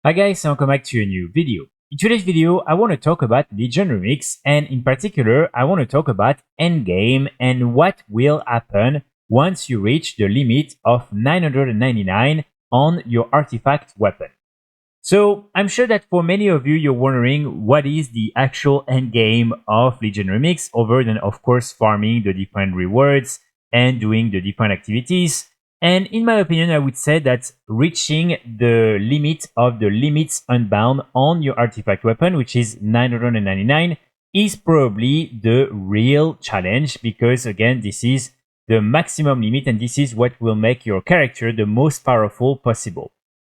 Hi guys, welcome back to a new video. In today's video, I want to talk about Legion Remix, and in particular, I want to talk about Endgame and what will happen once you reach the limit of 999 on your artifact weapon. So, I'm sure that for many of you, you're wondering what is the actual endgame of Legion Remix, other than, of course, farming the different rewards and doing the different activities. And in my opinion, I would say that reaching the limit of the limits unbound on your artifact weapon, which is 999, is probably the real challenge because, again, this is the maximum limit and this is what will make your character the most powerful possible.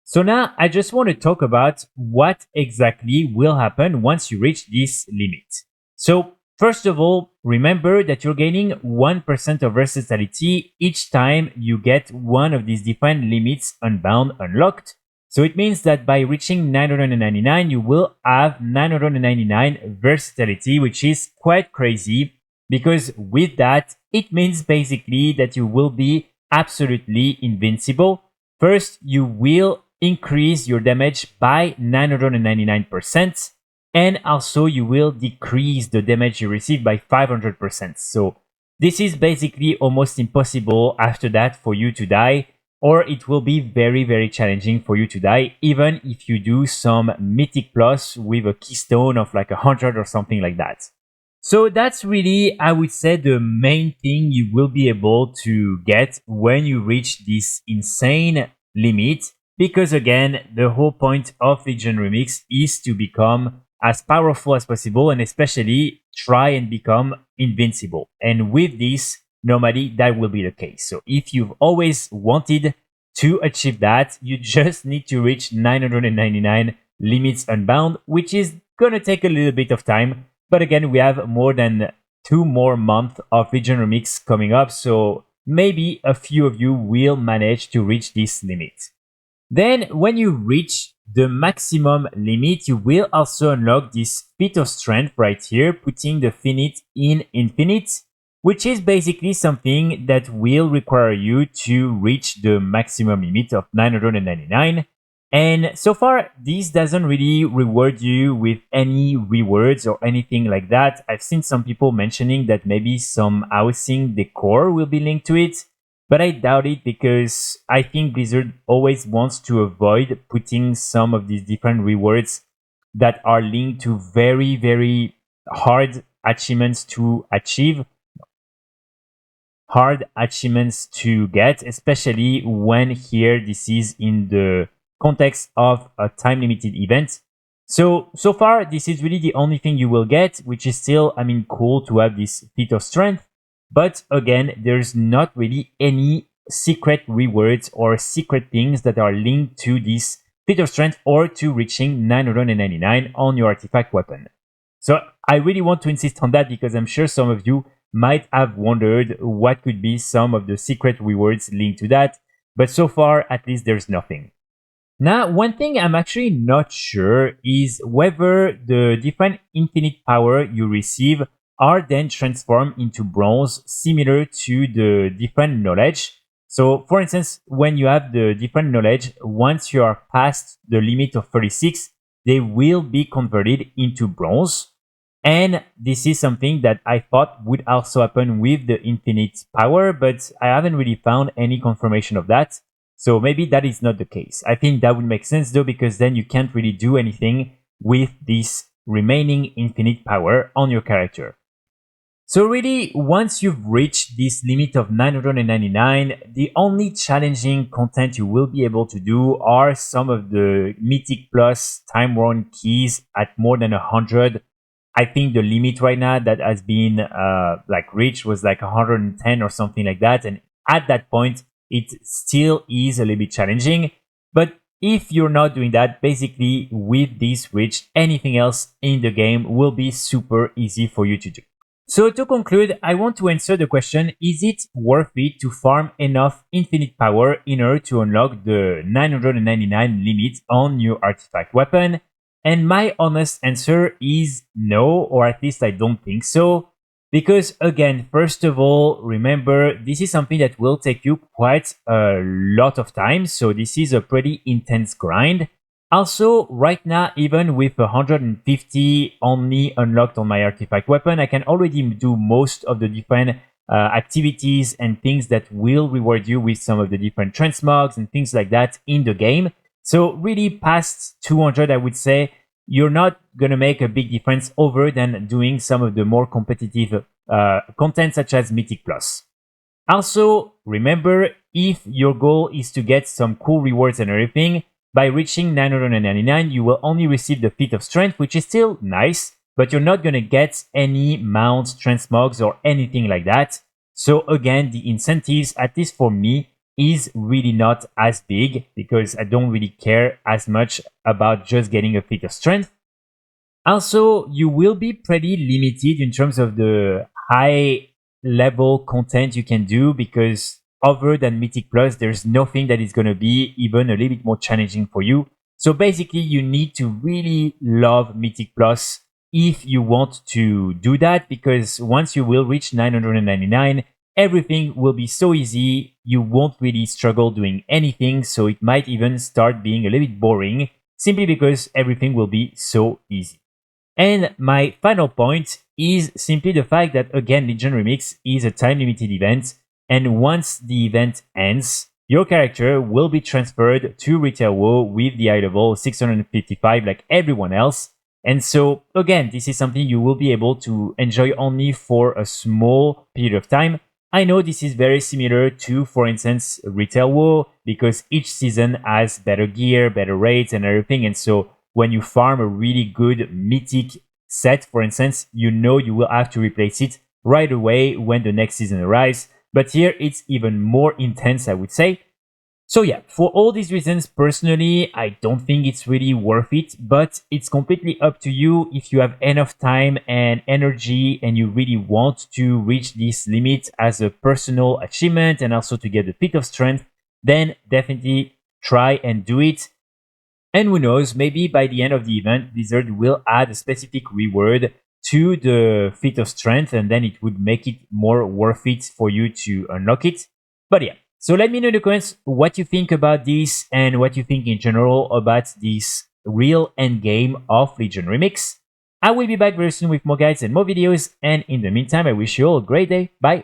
So now I just want to talk about what exactly will happen once you reach this limit. So first of all, remember that you're gaining 1% of versatility each time you get one of these different limits unbound unlocked. So it means that by reaching 999, you will have 999 versatility, which is quite crazy because with that, it means basically that you will be absolutely invincible. First, you will increase your damage by 999%, and also you will decrease the damage you receive by 500%. So this is basically almost impossible after that for you to die, or it will be very challenging for you to die, even if you do some Mythic Plus with a keystone of like 100 or something like that. So that's really, I would say, the main thing you will be able to get when you reach this insane limit. Because again, the whole point of Legion Remix is to become as powerful as possible and especially try and become invincible. And with this, normally that will be the case. So if you've always wanted to achieve that, you just need to reach 999 limits unbound, which is gonna take a little bit of time. But again, we have more than 2 more months of Legion Remix coming up, so maybe a few of you will manage to reach this limit. Then when you reach the maximum limit, you will also unlock this feat of strength right here, putting the Finite in Infinite, which is basically something that will require you to reach the maximum limit of 999. And so far, this doesn't really reward you with any rewards or anything like that. I've seen some people mentioning that maybe some housing decor will be linked to it, but I doubt it because I think Blizzard always wants to avoid putting some of these different rewards that are linked to very hard achievements to achieve, hard achievements to get, especially when here this is in the context of a time limited event. So far, this is really the only thing you will get, which is still, I mean, cool to have this feat of strength. But again, there's not really any secret rewards or secret things that are linked to this feat of strength or to reaching 999 on your artifact weapon. So I really want to insist on that because I'm sure some of you might have wondered what could be some of the secret rewards linked to that. But so far, at least there's nothing. Now, one thing I'm actually not sure is whether the different infinite power you receive are then transformed into bronze similar to the different knowledge. So for instance, when you have the different knowledge, once you are past the limit of 36, they will be converted into bronze. And this is something that I thought would also happen with the infinite power, but I haven't really found any confirmation of that. So maybe that is not the case. I think that would make sense though, because then you can't really do anything with this remaining infinite power on your character. So really, once you've reached this limit of 999, the only challenging content you will be able to do are some of the Mythic Plus time worn keys at more than 100. I think the limit right now that has been reached was like 110 or something like that. And at that point, it still is a little bit challenging. But if you're not doing that, basically with this reach, anything else in the game will be super easy for you to do. So to conclude, I want to answer the question, is it worth it to farm enough infinite power in order to unlock the 999 limit on your artifact weapon? And my honest answer is no, or at least I don't think so. Because again, first of all, remember, this is something that will take you quite a lot of time. So this is a pretty intense grind. Also, right now, even with 150 only unlocked on my artifact weapon, I can already do most of the different activities and things that will reward you with some of the different transmogs and things like that in the game. So really past 200, I would say, you're not going to make a big difference over than doing some of the more competitive content such as Mythic Plus. Also, remember, if your goal is to get some cool rewards and everything, by reaching 999, you will only receive the Feat of Strength, which is still nice, but you're not going to get any mounts, transmogs, or anything like that. So again, the incentives, at least for me, is really not as big because I don't really care as much about just getting a Feat of Strength. Also, you will be pretty limited in terms of the high level content you can do because other than Mythic Plus, there's nothing that is going to be even a little bit more challenging for you. So basically, you need to really love Mythic Plus if you want to do that, because once you will reach 999, everything will be so easy. You won't really struggle doing anything. So it might even start being a little bit boring simply because everything will be so easy. And my final point is simply the fact that, again, Legion Remix is a time limited event, and once the event ends, your character will be transferred to Retail WoW with the eye level 655 like everyone else. And so, again, this is something you will be able to enjoy only for a small period of time. I know this is very similar to, for instance, Retail WoW, because each season has better gear, better rates, and everything. And so when you farm a really good mythic set, for instance, you know you will have to replace it right away when the next season arrives. But here it's even more intense, I would say. So yeah, for all these reasons, personally, I don't think it's really worth it, but it's completely up to you. If you have enough time and energy and you really want to reach this limit as a personal achievement and also to get the Feat of Strength, then definitely try and do it. And who knows, maybe by the end of the event, Blizzard will add a specific reward to the Feat of Strength, and then it would make it more worth it for you to unlock it. But yeah, so let me know in the comments what you think about this and what you think in general about this real endgame of Legion Remix. I will be back very soon with more guides and more videos, and in the meantime, I wish you all a great day. Bye!